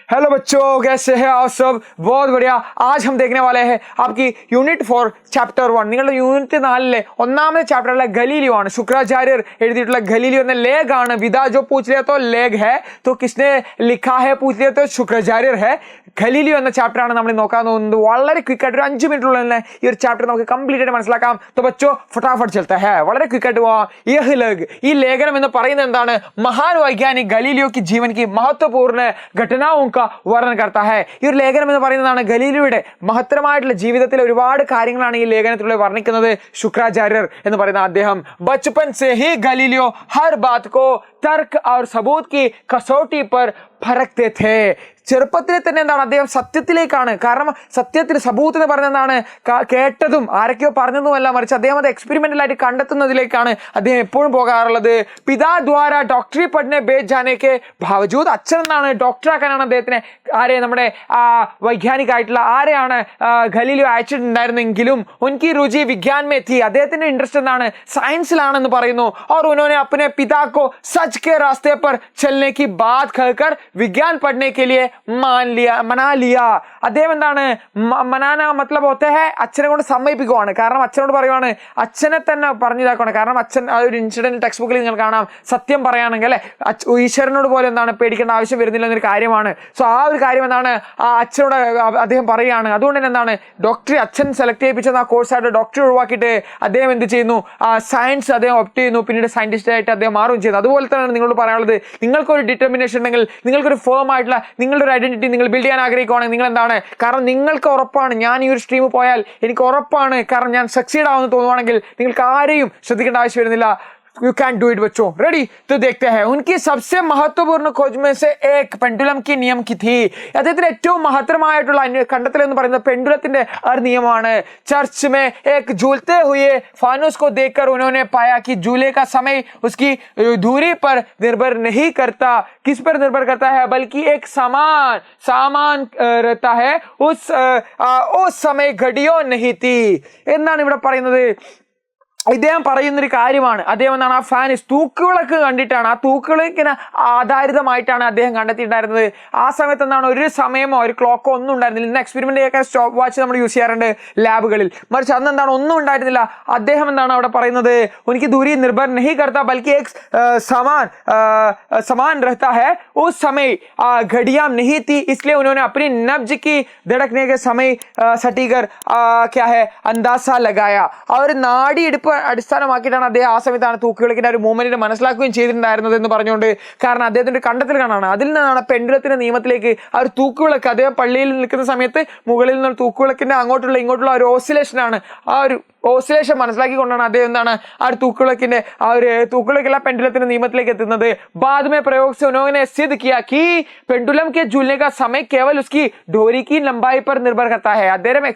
Hello बच्चों, कैसे हैं आप सब? बहुत बढ़िया। आज हम देखने वाले हैं आपकी യൂണിറ്റ് 4 ചാപ്റ്റർ 1. നിങ്ങളുടെ യൂണിറ്റ് 4 ഒന്നാമത്തെ ചാപ്റ്ററിലെ ഗലീലിയോ ആണ്. ശുക്രാചാര്യർ എഴുതിയിട്ടുള്ള ഗലീലിയോ എന്ന ലേഖ ആണ്. വിദാ जो पूछ लिया तो लेग है, तो किसने लिखा है पूछ लिया तो ശുക്രാചാര്യർ है. ഗലീലിയോ എന്ന ചാപ്റ്റർ ആണ് നമ്മൾ നോക്കാൻ പോകുന്നത്. വളരെ ക്വിക്ക് ആയിട്ട് ഒരു 5 മിനിറ്റുള്ള തന്നെ ഈ ഒരു ചാപ്റ്റർ നമുക്ക് കംപ്ലീറ്റ് ആയിട്ട് മനസ്സിലാക്കാം. तो बच्चों फटाफट चलता है. വളരെ ക്വിക്ക് ആയിട്ട് പോവാം. यह लेग, ഈ ലേഖനം എന്ന് പറയുന്നത് എന്താണ്? മഹാൻ വൈജ്ഞാനിക് ഗലീലിയോ की जीवन की महत्वपूर्ण घटनाओं का वर्णन करता है. ഈ ഒരു ലേഖനം എന്ന് പറയുന്നതാണ് ഗലീലിയോയുടെ മഹത്തരമായിട്ടുള്ള ജീവിതത്തിലെ ഒരുപാട് കാര്യങ്ങളാണ് ഈ ലേഖനത്തിലൂടെ വർണ്ണിക്കുന്നത് ശുക്രാചാര്യർ എന്ന് പറയുന്ന അദ്ദേഹം. बचपन से ही गलीलियो हर बात को तर्क और सबूत की कसौटी पर परखते थे. ചെറുപ്പത്തിലെ തന്നെ എന്താണ് അദ്ദേഹം സത്യത്തിലേക്കാണ്. കാരണം സത്യത്തിൽ സബൂത്ത് എന്ന് പറഞ്ഞ എന്താണ്? കേട്ടതും ആരൊക്കെയോ പറഞ്ഞതുമല്ല, മറിച്ച് അദ്ദേഹം അത് എക്സ്പെരിമെന്റലായിട്ട് കണ്ടെത്തുന്നതിലേക്കാണ് അദ്ദേഹം എപ്പോഴും പോകാറുള്ളത്. പിതാ ദ്വാര ഡോക്ടറി പഠനെ ബേജ് ജാനേക്ക് ബാവജൂദ്, അച്ഛൻ എന്നാണ് ഡോക്ടറാക്കാനാണ് അദ്ദേഹത്തിനെ നമ്മുടെ വൈജ്ഞാനികമായിട്ടുള്ള ആരെയാണ് ഗലീലിയോ അയച്ചിട്ടുണ്ടായിരുന്നെങ്കിലും ഉൻകി രുചി വിജ്ഞാൻ മേ थी, അദ്ദേഹത്തിന്റെ ഇൻട്രസ്റ്റ് എന്താണ്? സയൻസിലാണെന്ന് പറയുന്നു. और उन्होंने अपने पिता को सच के रास्ते पर चलने की बात कहकर विज्ञान पढ़ने के लिए മനാ ലിയ. അദ്ദേഹം എന്താണ്? മനാന മത്ലബ് ഹോത്തെ ഹെ, അച്ഛനെ കൊണ്ട് സമ്മതിപ്പിക്കുവാണ്. കാരണം അച്ഛനോട് പറയുവാണ്, അച്ഛനെ തന്നെ പറഞ്ഞിതാക്കുവാണ്. കാരണം അച്ഛൻ ആ ഒരു ഇൻസിഡന്റ് ടെക്സ്റ്റ് ബുക്കിൽ നിങ്ങൾ കാണാം, സത്യം പറയുകയാണെങ്കിൽ അല്ലെ ഈശ്വരനോട് പോലെ എന്താണ് പേടിക്കേണ്ട ആവശ്യം വരുന്നില്ല എന്നൊരു കാര്യമാണ്. സോ ആ ഒരു കാര്യം എന്താണ് ആ അച്ഛനോട് അദ്ദേഹം പറയുകയാണ്. അതുകൊണ്ട് തന്നെ എന്താണ് ഡോക്ടറി അച്ഛൻ സെലക്ട് ചെയ്യിപ്പിച്ചത് ആ കോഴ്സായിട്ട് ഡോക്ടറി ഒഴിവാക്കിയിട്ട് അദ്ദേഹം എന്ത് ചെയ്യുന്നു? സയൻസ് അദ്ദേഹം ഒപ്റ്റ് ചെയ്യുന്നു. പിന്നീട് സയന്റിസ്റ്റ് ആയിട്ട് അദ്ദേഹം മാറുകയും ചെയ്യുന്നു. അതുപോലെ തന്നെയാണ് നിങ്ങളോട് പറയാനുള്ളത്, നിങ്ങൾക്കൊരു ഡിറ്റർമിനേഷൻ ഉണ്ടെങ്കിൽ, നിങ്ങൾക്കൊരു ഫേം ആയിട്ടുള്ള നിങ്ങളുടെ ഒരു ഐഡന്റിറ്റി നിങ്ങൾ ബിൽഡ് ചെയ്യാൻ ആഗ്രഹിക്കുകയാണെങ്കിൽ നിങ്ങൾ എന്താണ്? കാരണം നിങ്ങൾക്ക് ഉറപ്പാണ് ഞാൻ ഈ ഒരു സ്ട്രീം പോയാൽ എനിക്ക് ഉറപ്പാണ്, കാരണം ഞാൻ സക്സീഡ് ആവുമെന്ന് തോന്നുവാണെങ്കിൽ നിങ്ങൾക്ക് ആരെയും ശ്രദ്ധിക്കേണ്ട ആവശ്യം വരുന്നില്ല. You can do it बच्चों. रेडी? तो देखते हैं. उनकी सबसे महत्वपूर्ण खोज में से एक पेंडुलम की नियम की थी. അദ്ദേഹത്തിന് ഏറ്റവും മഹത്തരമായിട്ടുള്ള കണ്ടെത്തൽ എന്ന് പറയുന്നത് പെൻഡുലത്തിന്റെ ഒരു നിയമമാണ്. चर्च में एक झूलते हुए फानूस को देखकर उन्होंने पाया कि झूले का समय उसकी दूरी पर निर्भर नहीं करता. किस पर निर्भर करता है? बल्कि एक सामान रहता है. उस समय घड़ियों नहीं थी എന്നാണ് ഇവിടെ പറയുന്നത്. ഇദ്ദേഹം പറയുന്നൊരു കാര്യമാണ്. അദ്ദേഹം എന്താണ് ആ ഫാനിസ് തൂക്കുവിളക്ക് കണ്ടിട്ടാണ്, ആ തൂക്കുവിളക്കിന് ആധാരിതമായിട്ടാണ് അദ്ദേഹം കണ്ടെത്തിയിട്ടുണ്ടായിരുന്നത്. ആ സമയത്ത് എന്താണ് ഒരു സമയമോ ഒരു ക്ലോക്കോ ഒന്നും ഉണ്ടായിരുന്നില്ല. ഇന്ന് എക്സ്പെരിമെന്റ് ചെയ്യാൻ സ്റ്റോപ്പ് വാച്ച് നമ്മൾ യൂസ് ചെയ്യാറുണ്ട് ലാബുകളിൽ, മറിച്ച് അന്ന് എന്താണ് ഒന്നും ഉണ്ടായിരുന്നില്ല. അദ്ദേഹം എന്താണ് അവിടെ പറയുന്നത്? ഉനിക്ക് ദൂരി നിർഭർ നഹി കർത്താ ബൽക്കി ഏക് സമാൻ रहता है. उस समय घड़ियां नहीं थी, इसलिए उन्होंने अपनी नब्ज की धड़कने के समय सटीकर क्या है अंदाजा लगाया. और नाड़ी इടുപ്പ് അടിസ്ഥാനമാക്കിയിട്ടാണ് അദ്ദേഹം ആ സമയത്താണ് തൂക്കുവിളക്കിന്റെ ഒരു മൂവ്മെന്റിനെ മനസ്സിലാക്കുകയും ചെയ്തിട്ടുണ്ടായിരുന്നത് എന്ന് പറഞ്ഞുകൊണ്ട്. കാരണം അദ്ദേഹത്തിന്റെ കണ്ടെത്തൽ കാണാണ്. അതിൽ നിന്നാണ് പെൻഡുലത്തിന്റെ നിയമത്തിലേക്ക് ആ ഒരു തൂക്കുവിളക്ക്, അദ്ദേഹം പള്ളിയിൽ നിൽക്കുന്ന സമയത്ത് മുകളിൽ നിന്ന് തൂക്കുവിളക്കിന്റെ അങ്ങോട്ടുള്ള ഇങ്ങോട്ടുള്ള ഒരു ഓസിലേഷൻ ആണ്. ആ ഒരു ഓസിലേഷൻ മനസ്സിലാക്കിക്കൊണ്ടാണ് അദ്ദേഹം എന്താണ് ആ ഒരു തൂക്കുവിളക്കിന്റെ ആ ഒരു തൂക്കുവിളക്കല്ല പെൻഡുലത്തിന്റെ നിയമത്തിലേക്ക് എത്തുന്നത്. बाद में प्रयोग से उन्होंने सिद्ध किया कि पेंडुलम के झूलने का समय केवल उसकी डोरी की लंबाई पर निर्भर करता है. അദ്ദേഹം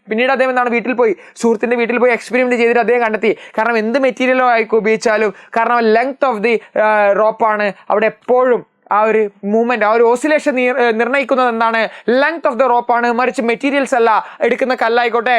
പിന്നീട് അദ്ദേഹം എന്താണ് വീട്ടിൽ പോയി, സുഹൃത്തിന്റെ വീട്ടിൽ പോയി എക്സ്പെരിമെന്റ് ചെയ്തിട്ട് അദ്ദേഹം കണ്ടെത്തി. കാരണം എന്ത് മെറ്റീരിയലോ ആയിക്കോ ഉപയോഗിച്ചാലും, കാരണം ലെങ്ത് ഓഫ് ദി റോപ്പാണ് അവിടെ എപ്പോഴും ആ ഒരു മൂവ്മെന്റ്, ആ ഒരു ഓസിലേഷൻ നിർണ്ണയിക്കുന്നത് എന്താണ്? ലെങ്ത് ഓഫ് ദ റോപ്പാണ്, മറിച്ച് മെറ്റീരിയൽസ് അല്ല. എടുക്കുന്ന കല്ലായിക്കോട്ടെ,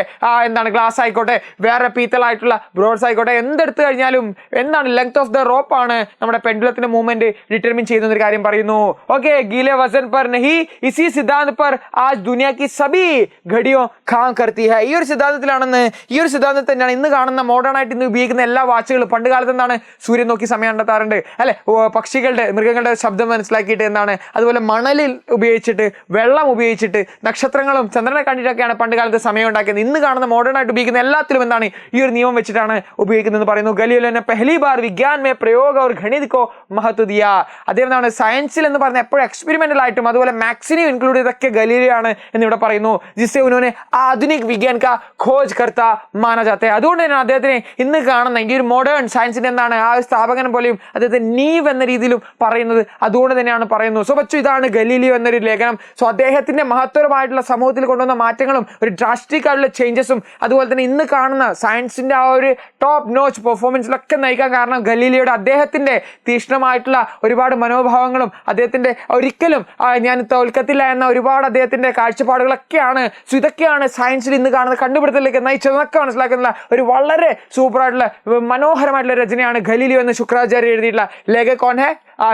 എന്താണ് ഗ്ലാസ് ആയിക്കോട്ടെ, വേറെ പീത്തളായിട്ടുള്ള ബ്രോഡ്സ് ആയിക്കോട്ടെ, എന്തെടുത്തു കഴിഞ്ഞാലും എന്താണ് ലെങ്ത് ഓഫ് ദ റോപ്പാണ് നമ്മുടെ പെൻഡുലത്തിന്റെ മൂവ്മെന്റ് ഡിറ്റർമിൻ ചെയ്യുന്ന ഒരു കാര്യം പറയുന്നു. ഓക്കെ, ഗീലെ വസൻ पर नहीं, इसी सिद्धांत पर आज दुनिया की सभी घड़ियों काम करती है. ഈ ഒരു സിദ്ധാന്തത്തിലാണെന്ന്, ഈ ഒരു സിദ്ധാന്തത്തിൽ തന്നെയാണ് ഇന്ന് കാണുന്ന മോഡേൺ ആയിട്ട് ഇന്ന് ഉപയോഗിക്കുന്ന എല്ലാ വാച്ചുകളും. പണ്ട് കാലത്ത് എന്താണ് സൂര്യൻ നോക്കി സമയം കണ്ടെത്താറുണ്ട് അല്ലെ, പക്ഷികളുടെ മൃഗങ്ങളുടെ ശബ്ദം മനസ്സിലാക്കിയിട്ട് എന്താണ്, അതുപോലെ മണലിൽ ഉപയോഗിച്ചിട്ട്, വെള്ളം ഉപയോഗിച്ചിട്ട്, നക്ഷത്രങ്ങളും ചന്ദ്രനെ കണ്ടിട്ടൊക്കെയാണ് പണ്ട് കാലത്ത് സമയം ഉണ്ടാക്കിയത്. ഇന്ന് കാണുന്ന മോഡേൺ ആയിട്ട് ഉപയോഗിക്കുന്ന എല്ലാത്തിലും എന്താണ് ഈ ഒരു നിയമം വെച്ചിട്ടാണ് ഉപയോഗിക്കുന്നത് പറയുന്നു. ഗലീലിയോ ने पहली बार विज्ञान में प्रयोग और गणित को महत्व दिया. അദ്ദേഹം എന്താണ് സയൻസിൽ എന്ന് പറഞ്ഞ എപ്പോഴും എക്സ്പെരിമെന്റൽ ആയിട്ടും അതുപോലെ മാക്സിനെയും ഇൻക്ലൂഡ് ചെയ്തൊക്കെ ഗലീലിയോ ആണ് എന്നിവിടെ പറയുന്നു. ജിസ്സെ ഉन्होंने ആധുനിക വിജ്ഞാൻ കാ ഖോജ് കർത്താ മാനാ ജാത്തെ. അതുകൊണ്ട് തന്നെ അദ്ദേഹത്തിനെ ഇന്ന് കാണുന്ന ഈ ഒരു മോഡേൺ സയൻസിന്റെ എന്താണ് ആ ഒരു സ്ഥാപകൻ പോലെയും അദ്ദേഹത്തെ നീവ് എന്ന രീതിയിലും പറയുന്നത് അതുകൊണ്ട് തന്നെയാണ് പറയുന്നു. സോ ബച്ചു, ഇതാണ് ഗലീലിയോ എന്നൊരു ലേഖനം. സോ അദ്ദേഹത്തിന്റെ മഹത്തരമായിട്ടുള്ള സമൂഹത്തിൽ കൊണ്ടുവന്ന മാറ്റങ്ങളും ഒരു ഡ്രാസ്റ്റിക് ആയിട്ടുള്ള ചേഞ്ചസും അതുപോലെ തന്നെ ഇന്ന് കാണുന്ന സയൻസിന്റെ ആ ഒരു ടോപ്പ് നോച്ച് പെർഫോമൻസിലൊക്കെ നയിക്കാൻ കാരണം ഗലീലിയോയുടെ അദ്ദേഹത്തിന്റെ തീക്ഷ്ണമായിട്ടുള്ള ഒരുപാട് മനോഭാവങ്ങളും അദ്ദേഹത്തിന്റെ ഒരിക്കലും ഞാൻ തോൽക്കത്തില്ല എന്ന ഒരുപാട് അദ്ദേഹത്തിന്റെ കാഴ്ചപ്പാടുകളൊക്കെയാണ്. സോ ഇതൊക്കെയാണ് സയൻസിൽ ഇന്ന് കാണുന്ന കണ്ടുപിടുത്തത്തിലേക്ക് നയിച്ചതെന്നൊക്കെ മനസ്സിലാക്കുന്ന ഒരു വളരെ സൂപ്പറായിട്ടുള്ള മനോഹരമായിട്ടുള്ള രചനയാണ് ഗലീലിയോ എന്ന് ശുക്രാചാര്യ എഴുതിയിട്ടുള്ള ലേഖ കോൺ ഹെ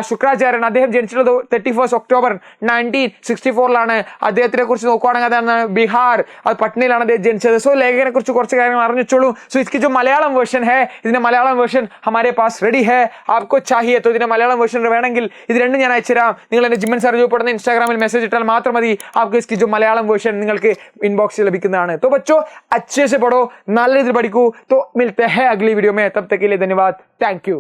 ശുക്രാചാര്യൻ. അദ്ദേഹം ജനിച്ചിട്ടുള്ളത് 31 ഒക്ടോബർ 1964 അദ്ദേഹത്തിനെ കുറിച്ച് നോക്കുകയാണെങ്കിൽ അതാണ് ബീഹാർ, അത് പട്നയിലാണ് അദ്ദേഹം ജനിച്ചത്. സോ ലേഖകനെ കുറിച്ച് കുറച്ച് കാര്യങ്ങൾ അറിഞ്ഞിട്ടുള്ളൂ. സോ इसकी जो മലയാളം വേർഷൻ है, ഇതിന്റെ മലയാളം വേർഷൻ हमारे पास रेडी है, आपको चाहिए तो ഇതിന്റെ മലയാളം വേർഷൻ വേണമെങ്കിൽ ഇത് രണ്ടും ഞാൻ അയച്ചുതരാം. നിങ്ങൾ എന്നെ ജിമ്മൻ സാർ രൂപപ്പെടുന്ന ഇൻസ്റ്റാഗ്രാമിൽ മെസ്സേജ് ഇട്ടാൽ മാത്രം മതി. आपको इसकी जो മലയാളം വേർഷൻ നിങ്ങൾക്ക് ഇൻബോക്സിൽ ലഭിക്കുന്നതാണ്. तो बच्चों अच्छे से पढ़ो, നല്ല രീതിയിൽ പഠിക്കൂ. तो मिलते हैं अगली वीडियो में, तब तक के लिए धन्यवाद. Thank you.